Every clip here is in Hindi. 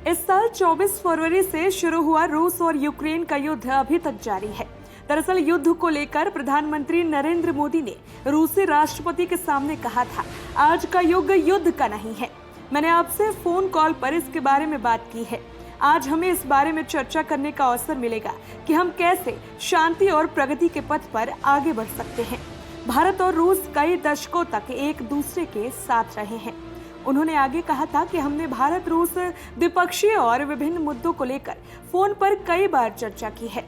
इस साल 24 फरवरी से शुरू हुआ रूस और यूक्रेन का युद्ध अभी तक जारी है। दरअसल युद्ध को लेकर प्रधानमंत्री नरेंद्र मोदी ने रूसी राष्ट्रपति के सामने कहा था, आज का युग युद्ध का नहीं है। मैंने आपसे फोन कॉल पर इसके बारे में बात की है। आज हमें इस बारे में चर्चा करने का अवसर मिलेगा कि हम कैसे शांति और प्रगति के पथ पर आगे बढ़ सकते हैं। भारत और रूस कई दशकों तक एक दूसरे के साथ रहे हैं। उन्होंने आगे कहा था कि हमने भारत रूस द्विपक्षीय और विभिन्न मुद्दों को लेकर फोन पर कई बार चर्चा की है।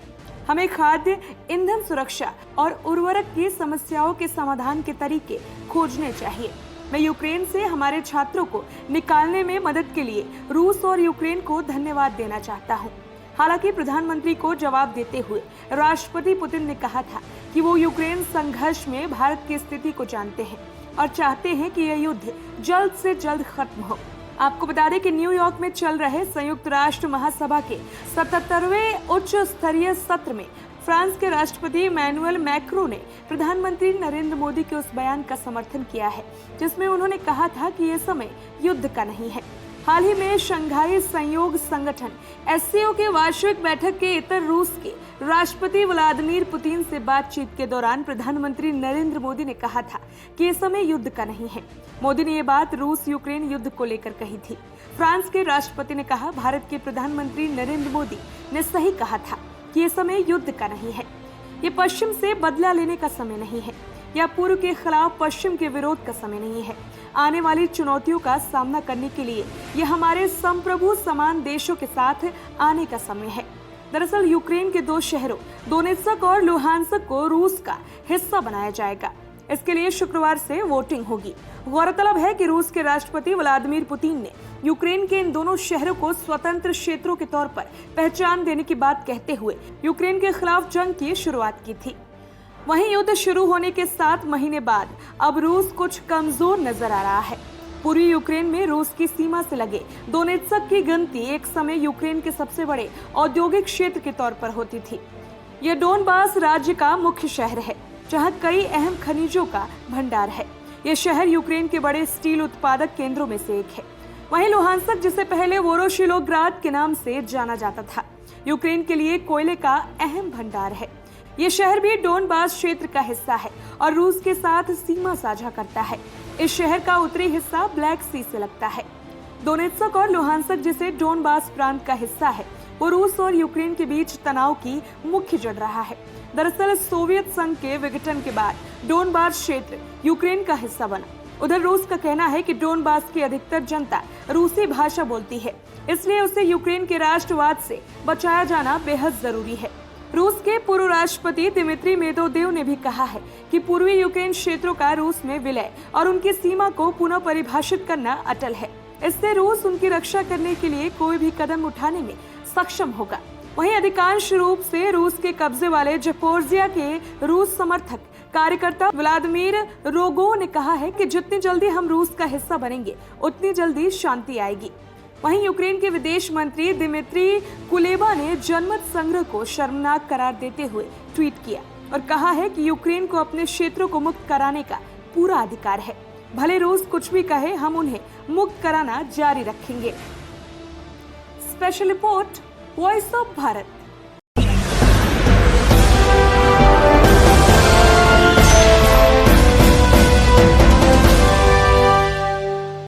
हमें खाद्य, ईंधन सुरक्षा और उर्वरक की समस्याओं के समाधान के तरीके खोजने चाहिए। मैं यूक्रेन से हमारे छात्रों को निकालने में मदद के लिए रूस और यूक्रेन को धन्यवाद देना चाहता हूं। हालांकि प्रधानमंत्री को जवाब देते हुए राष्ट्रपति पुतिन ने कहा था कि वो यूक्रेन संघर्ष में भारत की स्थिति को जानते हैं और चाहते हैं कि यह युद्ध जल्द से जल्द खत्म हो। आपको बता दें कि न्यूयॉर्क में चल रहे संयुक्त राष्ट्र महासभा के 77वें उच्च स्तरीय सत्र में फ्रांस के राष्ट्रपति इमैनुअल मैक्रों ने प्रधानमंत्री नरेंद्र मोदी के उस बयान का समर्थन किया है जिसमें उन्होंने कहा था कि यह समय युद्ध का नहीं है। हाल ही में शंघाई सहयोग संगठन एससीओ के वार्षिक बैठक के इतर रूस के राष्ट्रपति व्लादिमीर पुतिन से बातचीत के दौरान प्रधानमंत्री नरेंद्र मोदी ने कहा था कि यह समय युद्ध का नहीं है। मोदी ने ये बात रूस यूक्रेन युद्ध को लेकर कही थी। फ्रांस के राष्ट्रपति ने कहा, भारत के प्रधानमंत्री नरेंद्र मोदी ने सही कहा था कि यह समय युद्ध का नहीं है। ये पश्चिम से बदला लेने का समय नहीं है या पूर्व के खिलाफ पश्चिम के विरोध का समय नहीं है। आने वाली चुनौतियों का सामना करने के लिए यह हमारे संप्रभु समान देशों के साथ आने का समय है। दरअसल यूक्रेन के दो शहरों दोनेत्स्क और लुहांस्क को रूस का हिस्सा बनाया जाएगा। इसके लिए शुक्रवार से वोटिंग होगी। गौरतलब है कि रूस के राष्ट्रपति व्लादिमीर पुतिन ने यूक्रेन के इन दोनों शहरों को स्वतंत्र क्षेत्रों के तौर पर पहचान देने की बात कहते हुए यूक्रेन के खिलाफ जंग की शुरुआत की थी। वहीं युद्ध शुरू होने के 7 महीने बाद अब रूस कुछ कमजोर नजर आ रहा है। पूर्वी यूक्रेन में रूस की सीमा से लगे दोनेत्स्क की गिनती एक समय यूक्रेन के सबसे बड़े औद्योगिक क्षेत्र के तौर पर होती थी। यह डोनबास राज्य का मुख्य शहर है जहां कई अहम खनिजों का भंडार है। यह शहर यूक्रेन के बड़े स्टील उत्पादक केंद्रों में से एक है। वहीं लुहांस्क, जिसे पहले वोरोशिलोग्राद के नाम से जाना जाता था, यूक्रेन के लिए कोयले का अहम भंडार है। ये शहर भी डोनबास क्षेत्र का हिस्सा है और रूस के साथ सीमा साझा करता है। इस शहर का उत्तरी हिस्सा ब्लैक सी से लगता है। दोनेत्स्क और लुहांस्क, जिसे डोनबास प्रांत का हिस्सा है, वो रूस और यूक्रेन के बीच तनाव की मुख्य जड़ रहा है। दरअसल सोवियत संघ के विघटन के बाद डोनबास क्षेत्र यूक्रेन का हिस्सा बना। उधर रूस का कहना है कि डोनबास की अधिकतर जनता रूसी भाषा बोलती है, इसलिए उसे यूक्रेन के राष्ट्रवाद से बचाया जाना बेहद जरूरी है। रूस के पूर्व राष्ट्रपति दिमित्री मेदवेदेव ने भी कहा है कि पूर्वी यूक्रेन क्षेत्रों का रूस में विलय और उनकी सीमा को पुनः परिभाषित करना अटल है। इससे रूस उनकी रक्षा करने के लिए कोई भी कदम उठाने में सक्षम होगा। वहीं अधिकांश रूप से रूस के कब्जे वाले जपोर्जिया के रूस समर्थक कार्यकर्ता व्लादिमीर रोगोव ने कहा है कि जितनी जल्दी हम रूस का हिस्सा बनेंगे उतनी जल्दी शांति आएगी। वहीं यूक्रेन के विदेश मंत्री दिमित्री कुलेबा ने जनमत संग्रह को शर्मनाक करार देते हुए ट्वीट किया और कहा है कि यूक्रेन को अपने क्षेत्रों को मुक्त कराने का पूरा अधिकार है। भले रूस कुछ भी कहे, हम उन्हें मुक्त कराना जारी रखेंगे। Special report, voice of Bharat.